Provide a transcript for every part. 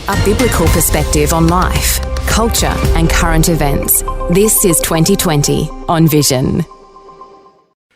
A biblical perspective on life, culture, and current events. This is 2020 on Vision.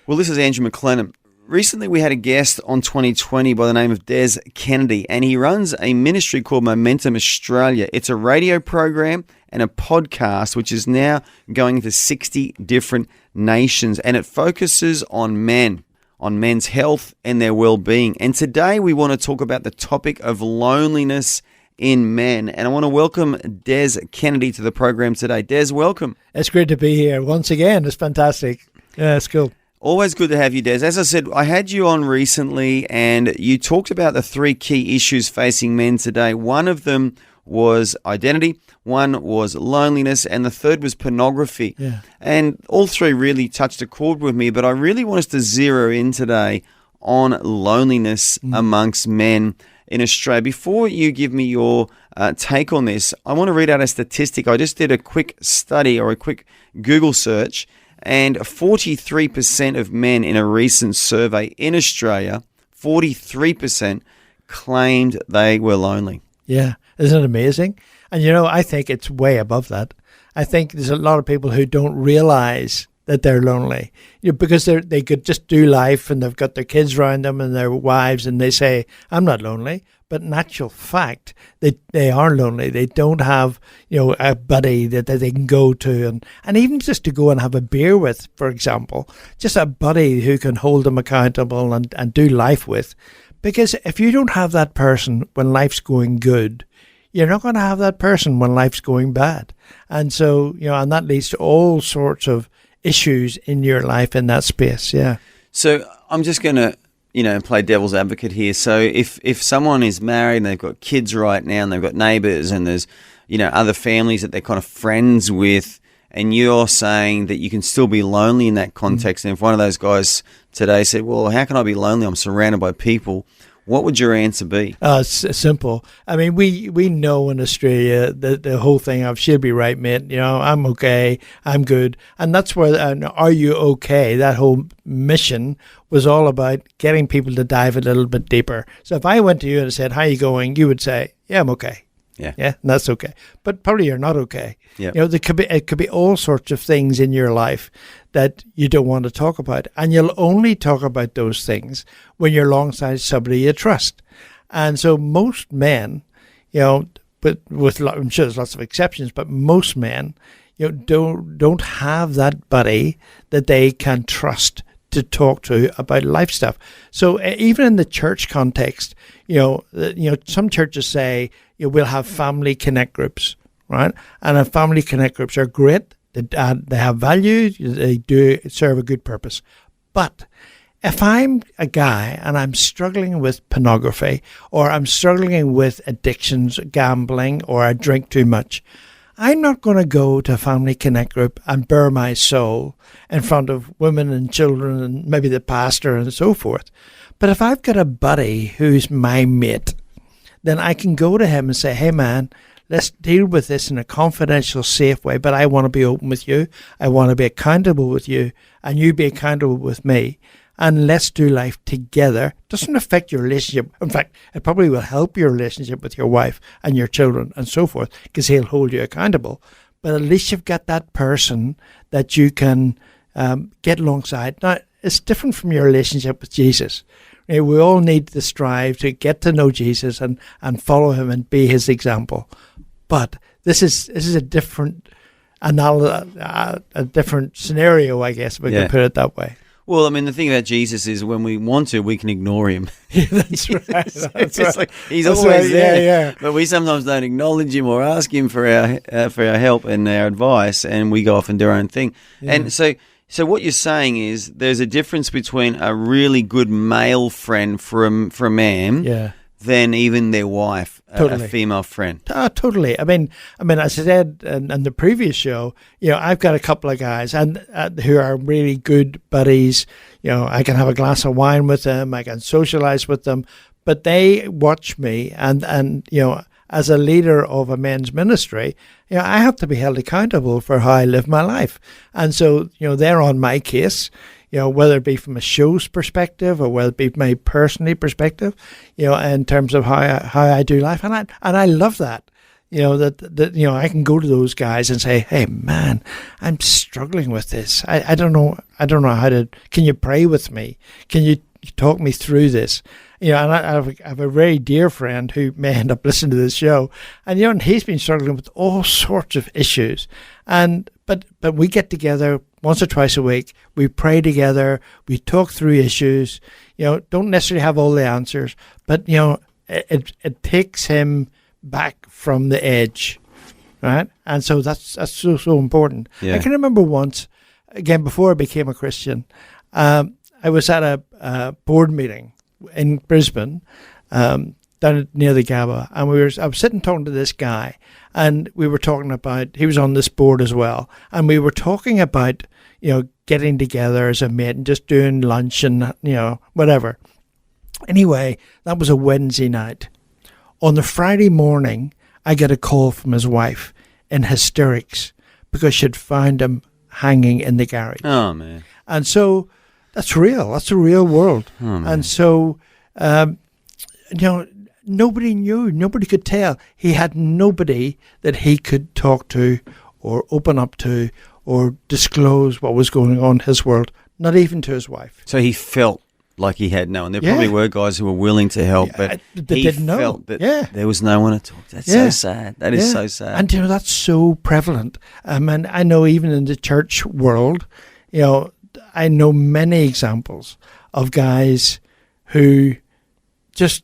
Well, this is Andrew McLennan. Recently, we had a guest on 2020 by the name of Des Kennedy, and he runs a ministry called Momentum Australia. It's a radio program and a podcast which is now going into 60 different nations, and it focuses on men, on men's health and their well-being. And today we want to talk about the topic of loneliness in men. And I want to welcome Des Kennedy to the program today. Des, welcome. It's great to be here once again. It's fantastic. Yeah, it's cool. Always good to have you, Des. As I said, I had you on recently and you talked about the three key issues facing men today. One of them was identity, one was loneliness, and the third was pornography. Yeah. And all three really touched a chord with me, but I really want us to zero in today on loneliness amongst men in Australia. Before you give me your take on this, I want to read out a statistic. I just did a quick study or a quick Google search, and 43% of men in a recent survey in Australia, 43% claimed they were lonely. Yeah, isn't it amazing? And I think it's way above that. I think there's a lot of people who don't realize that they're lonely, because they could just do life and they've got their kids around them and their wives and they say, I'm not lonely. But in actual fact, they are lonely. They don't have, a buddy that they can go to and even just to go and have a beer with, for example, just a buddy who can hold them accountable and do life with. Because if you don't have that person when life's going good, you're not going to have that person when life's going bad. And so, and that leads to all sorts of issues in your life in that space. Yeah. So I'm just going to, play devil's advocate here. So if someone is married and they've got kids right now and they've got neighbours and there's, other families that they're kind of friends with, and you're saying that you can still be lonely in that context. And if one of those guys today said, well, how can I be lonely? I'm surrounded by people. What would your answer be? It's simple. I mean, we know in Australia that the whole thing of she'll be right, mate. I'm okay. I'm good. And that's where, are you okay? That whole mission was all about getting people to dive a little bit deeper. So if I went to you and said, how are you going? You would say, yeah, I'm okay. Yeah, and that's okay. But probably you're not okay. Yeah. It could be all sorts of things in your life that you don't want to talk about. And you'll only talk about those things when you're alongside somebody you trust. And so most men, but I'm sure there's lots of exceptions, but most men, don't have that buddy that they can trust to talk to about life stuff. So even in the church context, some churches say we'll have family connect groups, right? And family connect groups are great. They have value. They do serve a good purpose. But if I'm a guy and I'm struggling with pornography, or I'm struggling with addictions, gambling, or I drink too much, I'm not going to go to a family connect group and bare my soul in front of women and children and maybe the pastor and so forth. But if I've got a buddy who's my mate, then I can go to him and say, hey man, let's deal with this in a confidential, safe way, but I want to be open with you. I want to be accountable with you, and you be accountable with me. And let's do life together. Doesn't affect your relationship. In fact, it probably will help your relationship with your wife and your children and so forth, because he'll hold you accountable. But at least you've got that person that you can get alongside. Now, it's different from your relationship with Jesus. We all need to strive to get to know Jesus and follow him and be his example. But this is a different a different scenario, I guess, if we can put it that way. Well, I mean, the thing about Jesus is when we want to, we can ignore him. Yeah, that's right. It's like he's always there. Yeah. But we sometimes don't acknowledge him or ask him for our help and our advice, and we go off and do our own thing. Yeah. And so what you're saying is there's a difference between a really good male friend for a man than even their wife, totally. A female friend. Totally. I mean, as I said in the previous show, I've got a couple of guys and who are really good buddies. I can have a glass of wine with them. I can socialize with them, but they watch me and as a leader of a men's ministry, I have to be held accountable for how I live my life. And so, they're on my case. whether it be from a show's perspective or whether it be my personally perspective, in terms of how I do life. And I love that. That I can go to those guys and say, hey man, I'm struggling with this. I don't know how to, can you pray with me? Can you talk me through this? And I have a very dear friend who may end up listening to this show, and he's been struggling with all sorts of issues. But we get together once or twice a week, we pray together, we talk through issues, don't necessarily have all the answers, but it takes him back from the edge, right? And so that's so important. Yeah. I can remember once, again, before I became a Christian, I was at a board meeting in Brisbane, down near the Gabba, and I was sitting talking to this guy, and we were talking about, he was on this board as well, and we were talking about, getting together as a mate and just doing lunch and, whatever. Anyway, that was a Wednesday night. On the Friday morning, I get a call from his wife in hysterics because she'd found him hanging in the garage. Oh, man. And so that's real. That's a real world. Oh, man. And so, nobody knew. Nobody could tell. He had nobody that he could talk to or open up to or disclose what was going on in his world, not even to his wife. So he felt like he had no one. There probably were guys who were willing to help, but they he didn't know. felt that there was no one to talk to. That's so sad. That is so sad. And that's so prevalent. And I know even in the church world, I know many examples of guys who just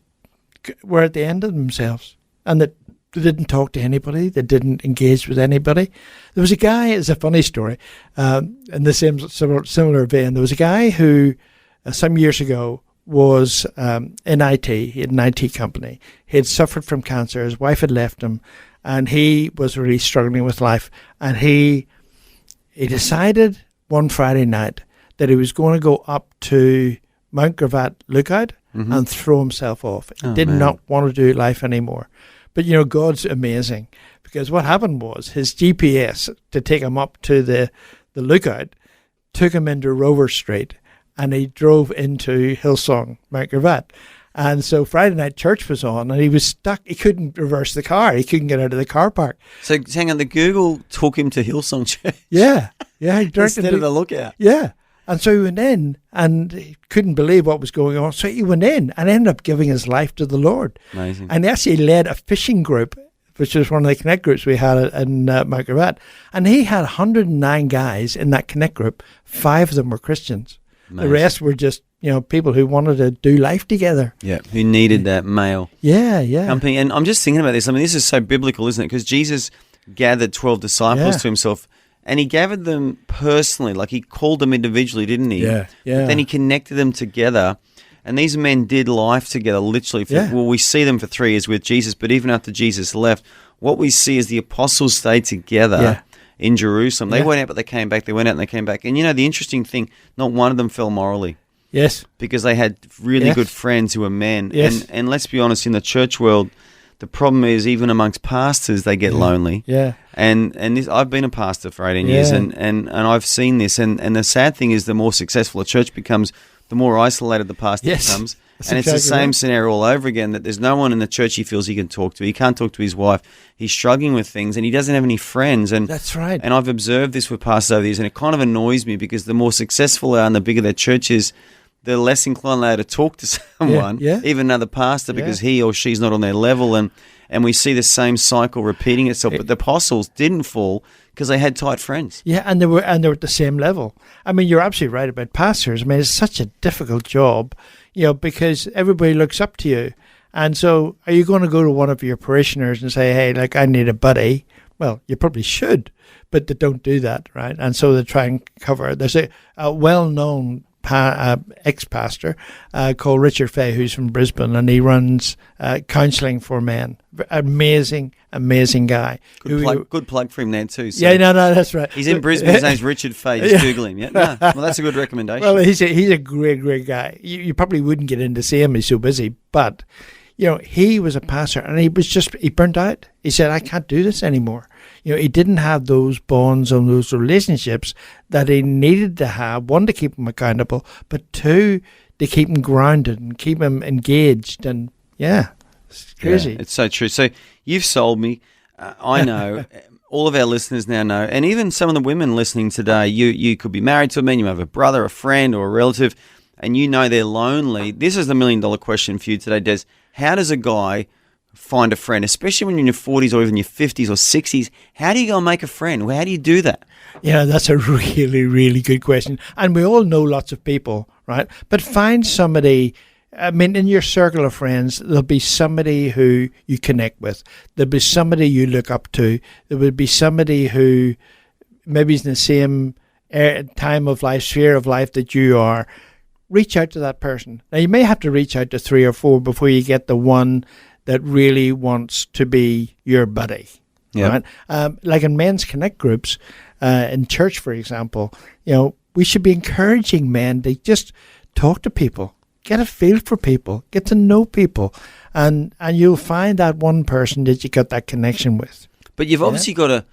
were at the end of themselves and that they didn't talk to anybody. They didn't engage with anybody. There was a guy, it's a funny story, in the same similar vein. There was a guy who some years ago was in IT. He had an IT company. He had suffered from cancer. His wife had left him, and he was really struggling with life. And he decided one Friday night that he was going to go up to Mount Gravatt Lookout and throw himself off. He did not want to do life anymore. But, God's amazing, because what happened was his GPS to take him up to the lookout took him into Rover Street, and he drove into Hillsong, Mount Gravatt. And so Friday night church was on, and he was stuck. He couldn't reverse the car. He couldn't get out of the car park. So hang on, the Google took him to Hillsong Church. Yeah. He Instead of the lookout. Yeah. And so he went in, and he couldn't believe what was going on. So he went in and ended up giving his life to the Lord. Amazing. And he actually led a fishing group, which was one of the Connect groups we had in Mount Gravatt. And he had 109 guys in that Connect group. 5 of them were Christians. Amazing. The rest were just, people who wanted to do life together. Yeah, who needed that male company. And I'm just thinking about this. I mean, this is so biblical, isn't it? Because Jesus gathered 12 disciples to himself, and he gathered them personally. Like, he called them individually, didn't he? Yeah. But then he connected them together. And these men did life together, literally. Well, we see them for 3 years with Jesus, but even after Jesus left, what we see is the apostles stayed together in Jerusalem. They went out, but they came back. They went out and they came back. And, the interesting thing, not one of them fell morally. Yes. Because they had really good friends who were men. Yes. And let's be honest, in the church world, the problem is even amongst pastors, they get lonely. Yeah. And this, I've been a pastor for 18 years, and I've seen this. And the sad thing is, the more successful a church becomes, the more isolated the pastor becomes. And it's the same scenario all over again, that there's no one in the church he feels he can talk to. He can't talk to his wife. He's struggling with things, and he doesn't have any friends. And that's right. And I've observed this with pastors over the years, and it kind of annoys me, because the more successful they are and the bigger their church is, the less inclined they are to talk to someone, even another pastor, because he or she's not on their level. And we see the same cycle repeating itself. But the apostles didn't fall because they had tight friends. Yeah, and they were at the same level. I mean, you're absolutely right about pastors. I mean, it's such a difficult job, because everybody looks up to you. And so are you going to go to one of your parishioners and say, hey, I need a buddy? Well, you probably should, but they don't do that, right? And so they try and cover. There's a well-known ex-pastor called Richard Fay, who's from Brisbane, and he runs counselling for men. Amazing guy. Good plug for him there too. So yeah, no, that's right. He's in Brisbane. His name's Richard Fay. Just Google him. Yeah, no, well, that's a good recommendation. Well, he's a great guy. You probably wouldn't get in to see him. He's so busy, but he was a pastor and he burnt out. He said, I can't do this anymore. He didn't have those bonds and those relationships that he needed to have, one, to keep him accountable, but two, to keep him grounded and keep him engaged. And it's crazy. Yeah, it's so true. So you've sold me. I know. All of our listeners now know, and even some of the women listening today, you could be married to a man, you have a brother, a friend, or a relative, and you know they're lonely. This is the $1 million question for you today, Des. How does a guy find a friend, especially when you're in your 40s or even your 50s or 60s? How do you go and make a friend? How do you do that? That's a really, really good question. And we all know lots of people, right? But find somebody. In your circle of friends, there'll be somebody who you connect with. There'll be somebody you look up to. There will be somebody who maybe is in the same time of life, sphere of life that you are. Reach out to that person. Now, you may have to reach out to 3 or 4 before you get the one that really wants to be your buddy. Yeah. Right? Like in men's connect groups, in church, for example, we should be encouraging men to just talk to people. Get a feel for people, get to know people, and you'll find that one person that you got that connection with. But you've obviously got to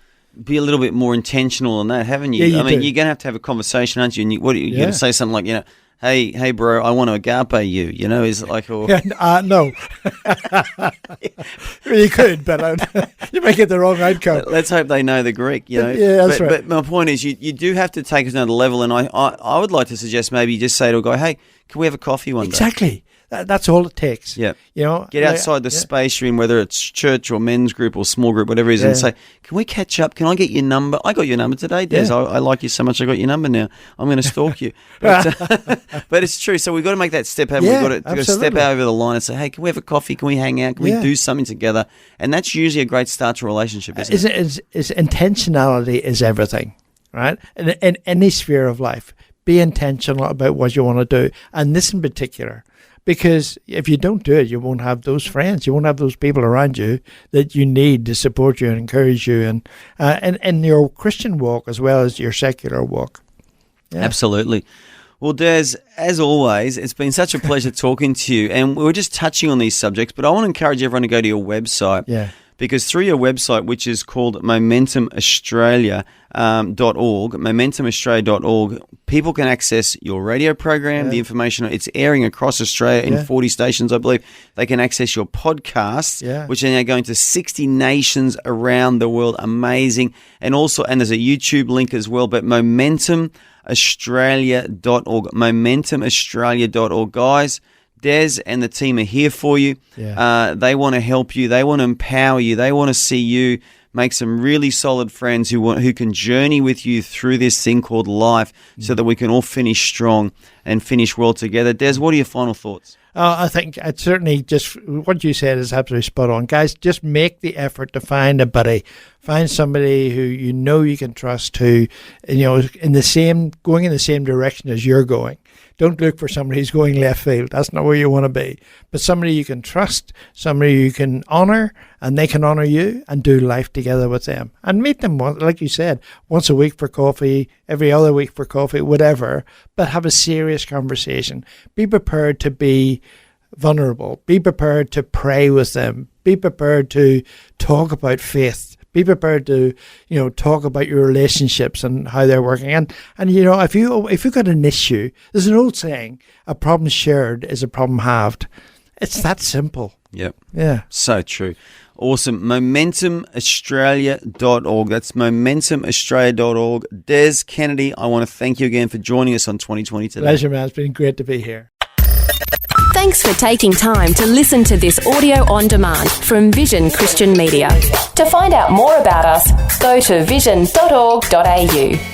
be a little bit more intentional on that, haven't you? Yeah, you're going to have a conversation, aren't you? And you're going to say something like, hey, bro, I want to agape you. Is it like, or no, you could, but you might get the wrong outcome. Let's hope they know the Greek. Yeah, that's right. But my point is, you do have to take it to another level, and I would like to suggest maybe you just say to a guy, hey, can we have a coffee one day? Exactly. That's all it takes. Yeah. Get outside the space you're in, whether it's church or men's group or small group, whatever it is, and say, can we catch up? Can I get your number? I got your number today, Des. Yeah. I like you so much, I got your number now. I'm going to stalk you. But it's true. So we've got to make that step out. We've got to step out over the line and say, hey, can we have a coffee? Can we hang out? Can we do something together? And that's usually a great start to a relationship, isn't it? Intentionality is everything, right? In any sphere of life, be intentional about what you want to do. And this in particular, because if you don't do it, you won't have those friends. You won't have those people around you that you need to support you and encourage you, and in your Christian walk as well as your secular walk. Yeah. Absolutely. Well, Des, as always, it's been such a pleasure talking to you. And we were just touching on these subjects, but I want to encourage everyone to go to your website. Yeah. Because through your website, which is called momentumaustralia.org, people can access your radio program, the information. It's airing across Australia in 40 stations, I believe. They can access your podcasts, which are now going to 60 nations around the world. Amazing. And there's a YouTube link as well, but momentumaustralia.org, momentumaustralia.org. Guys, Des and the team are here for you. Yeah. They want to help you. They want to empower you. They want to see you make some really solid friends who can journey with you through this thing called life, so that we can all finish strong and finish well together. Des, what are your final thoughts? I think I'd certainly just what you said is absolutely spot on. Guys, just make the effort to find a buddy. Find somebody who you can trust, who going in the same direction as you're going. Don't look for somebody who's going left field. That's not where you want to be. But somebody you can trust, somebody you can honor, and they can honor you, and do life together with them. And meet them, like you said, once a week for coffee, every other week for coffee, whatever. But have a serious conversation. Be prepared to be vulnerable. Be prepared to pray with them. Be prepared to talk about faith. Be prepared to, talk about your relationships and how they're working. And if you've got an issue, there's an old saying, a problem shared is a problem halved. It's that simple. Yep. Yeah. So true. Awesome. momentumaustralia.org. That's momentumaustralia.org. Des Kennedy, I want to thank you again for joining us on 2020 today. Pleasure, man. It's been great to be here. Thanks for taking time to listen to this audio on demand from Vision Christian Media. To find out more about us, go to vision.org.au.